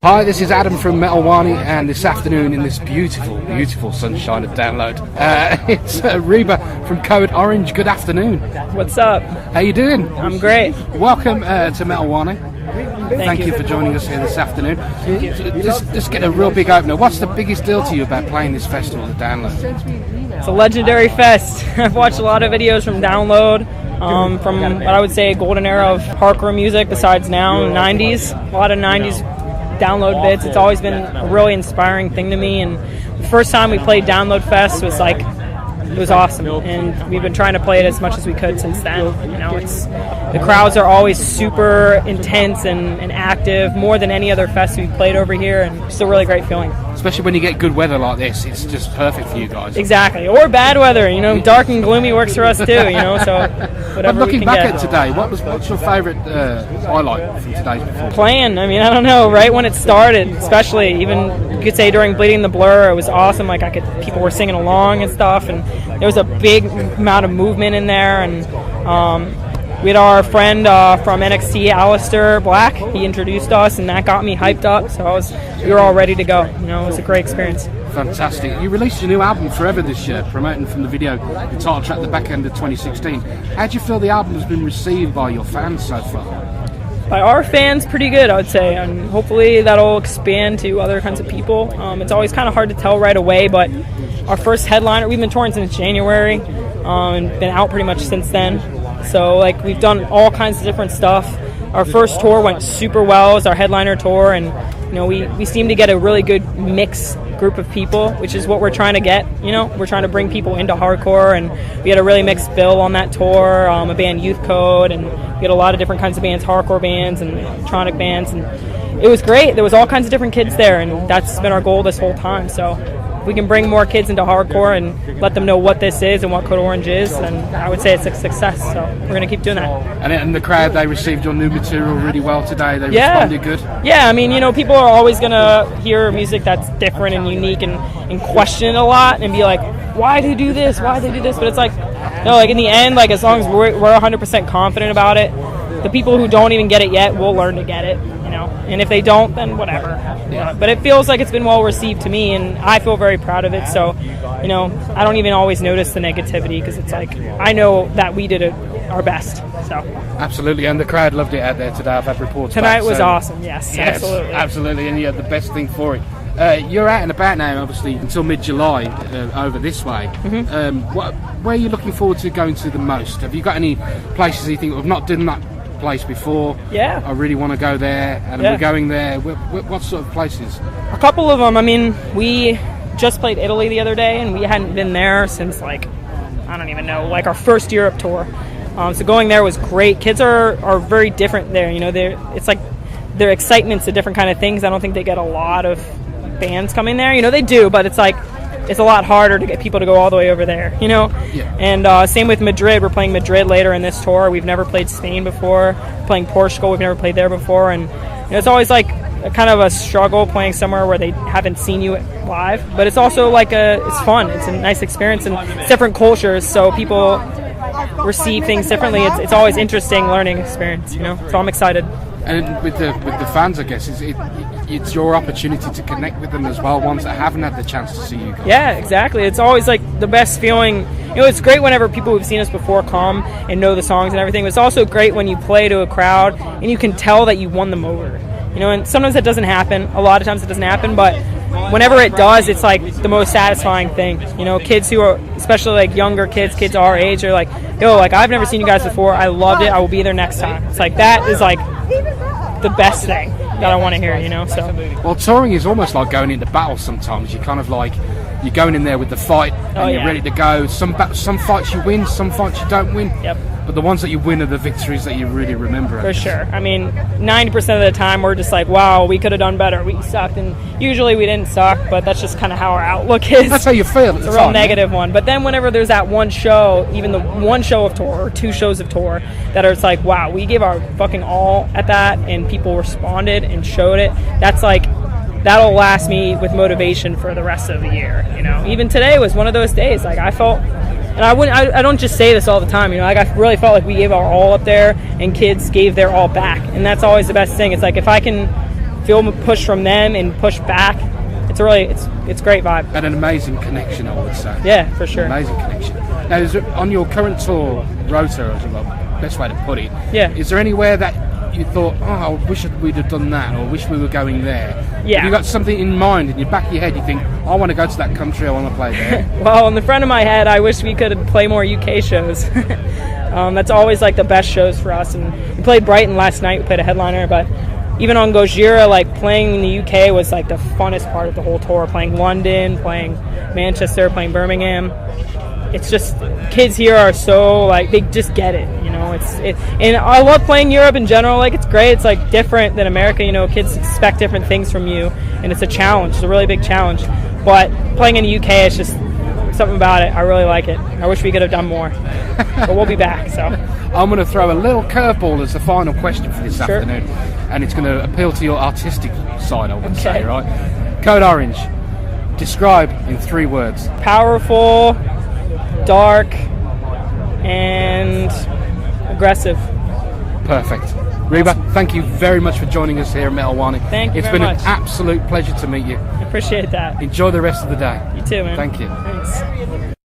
Hi, this is Adam from Metalwani, and this afternoon in this beautiful, beautiful sunshine at Download, it's Reba from Code Orange. Good afternoon. What's up? How you doing? I'm great. Welcome to Metalwani. Thank you for joining us here this afternoon. Just get a real big opener. What's the biggest deal to you about playing this festival at Download? It's a legendary fest. I've watched a lot of videos from Download, from what I would say a golden era of hardcore music besides now, 90s. A lot of 90s Download bits. It's always been a really inspiring thing to me, and the first time we played Download Fest was like, it was awesome, and we've been trying to play it as much as we could since then. You know, the crowds are always super intense and active, more than any other fest we've played over here, and it's a really great feeling. Especially when you get good weather like this, it's just perfect for you guys. Exactly, or bad weather. You know, dark and gloomy works for us too. You know, so whatever. But looking we can back get. at today, what's your favourite highlight from today's performance? Playing. I mean, I don't know. Right when it started, especially, even you could say during Bleeding the Blur, it was awesome. Like people were singing along and stuff, and there was a big amount of movement in there. And we had our friend from NXT, Alistair Black. He introduced us, and that got me hyped up. So we were all ready to go. You know, it was a great experience. Fantastic. You released your new album, Forever, this year, promoting from the video, the title track, the back end of 2016. How do you feel the album has been received by your fans so far? By our fans, pretty good, I would say, and hopefully that'll expand to other kinds of people. It's always kind of hard to tell right away, but our first headliner, we've been touring since January, and been out pretty much since then. So, like, we've done all kinds of different stuff. Our first tour went super well. It was our headliner tour, and you know, we seem to get a really good mix group of people, which is what we're trying to get. You know, we're trying to bring people into hardcore, and we had a really mixed bill on that tour. A band, Youth Code, and we had a lot of different kinds of bands, hardcore bands and electronic bands, and it was great. There was all kinds of different kids there, and that's been our goal this whole time. So if we can bring more kids into hardcore and let them know what this is and what Code Orange is, then I would say it's a success. So we're going to keep doing that. And the crowd, they received your new material really well today. They responded good. Yeah, I mean, you know, people are always going to hear music that's different and unique and question it a lot and be like, why do you do this? Why do they do this? But it's like, no, like in the end, like as long as we're 100% confident about it, the people who don't even get it yet will learn to get it, you know. And if they don't, then whatever. Yeah. But it feels like it's been well received to me, and I feel very proud of it. So, you know, I don't even always notice the negativity because it's like I know that we did our best. So absolutely, and the crowd loved it out there today. I've had reports. Tonight back, was so awesome. Yes, absolutely, and you had the best thing for it. You're out and about now, obviously, until mid-July over this way. Mm-hmm. Where are you looking forward to going to the most? Have you got any places you think, I've not done that place before? Yeah. I really want to go there, and we're going there. What sort of places? A couple of them. I mean, we just played Italy the other day, and we hadn't been there since, like, I don't even know, like our first Europe tour. So going there was great. Kids are very different there. You know, it's like their excitement's a different kind of things. I don't think they get a lot of bands coming there. You know, they do, but it's like it's a lot harder to get people to go all the way over there, you know? Yeah. And same with Madrid. We're playing Madrid later in this tour. We've never played Spain before. We're playing Portugal. We've never played there before. And you know, it's always like a kind of a struggle playing somewhere where they haven't seen you live. But it's also like it's fun. It's a nice experience, and it's different cultures, so people receive things differently. It's always interesting learning experience, you know? So I'm excited. And with the fans, I guess, it's your opportunity to connect with them as well, ones that haven't had the chance to see you guys. Yeah, exactly. It's always like the best feeling. You know, it's great whenever people who've seen us before come and know the songs and everything. But it's also great when you play to a crowd and you can tell that you won them over. You know, and sometimes that doesn't happen. A lot of times it doesn't happen, but whenever it does, it's like the most satisfying thing. You know, kids who are, especially like younger kids our age, are like, yo, like I've never seen you guys before. I loved it. I will be there next time. It's like that is like the best thing that I want to hear, you know. So well, touring is almost like going into battle sometimes. You're kind of like you're going in there with the fight and you're ready to go. Some fights you win, some fights you don't win. Yep. But the ones that you win are the victories that you really remember. For sure. I mean, 90% of the time we're just like, wow, we could have done better. We sucked. And usually we didn't suck, but that's just kind of how our outlook is. That's how you feel. It's a real negative one. But then whenever there's that one show, even the one show of tour or two shows of tour, that it's like, wow, we gave our fucking all at that and people responded and showed it. That's like, that'll last me with motivation for the rest of the year, you know. Even today was one of those days. Like I felt, and I don't just say this all the time, you know, like I really felt like we gave our all up there and kids gave their all back, and that's always the best thing. It's like if I can feel the push from them and push back. It's a really, it's great vibe. And an amazing connection, I would say. Yeah, for sure. Amazing connection. Now, on your current tour, Rota, as the best way to put it, is there anywhere that you thought, oh, I wish we'd have done that, or wish we were going there? Yeah. Have you got something in mind, in your back of your head, you think, I want to go to that country, I want to play there? Well, in the front of my head, I wish we could play more UK shows. That's always like the best shows for us. And we played Brighton last night, we played a headliner, but even on Gojira, like playing in the UK was like the funnest part of the whole tour. Playing London, playing Manchester, playing Birmingham. It's just, kids here are so like, they just get it, you know. And I love playing Europe in general. Like, it's great. It's like different than America, you know. Kids expect different things from you, and it's a challenge. It's a really big challenge. But playing in the UK, it's just something about it. I really like it. I wish we could have done more, but we'll be back. So I'm going to throw a little curveball as the final question for this afternoon, and it's going to appeal to your artistic side, I would say, right? Code Orange, describe in 3 words. Powerful, dark, and aggressive. Perfect. Reba, thank you very much for joining us here at Metal Warning. Thank you It's very been much. an absolute pleasure to meet you. I appreciate that. Enjoy the rest of the day. You too, man. Thank you. Thanks.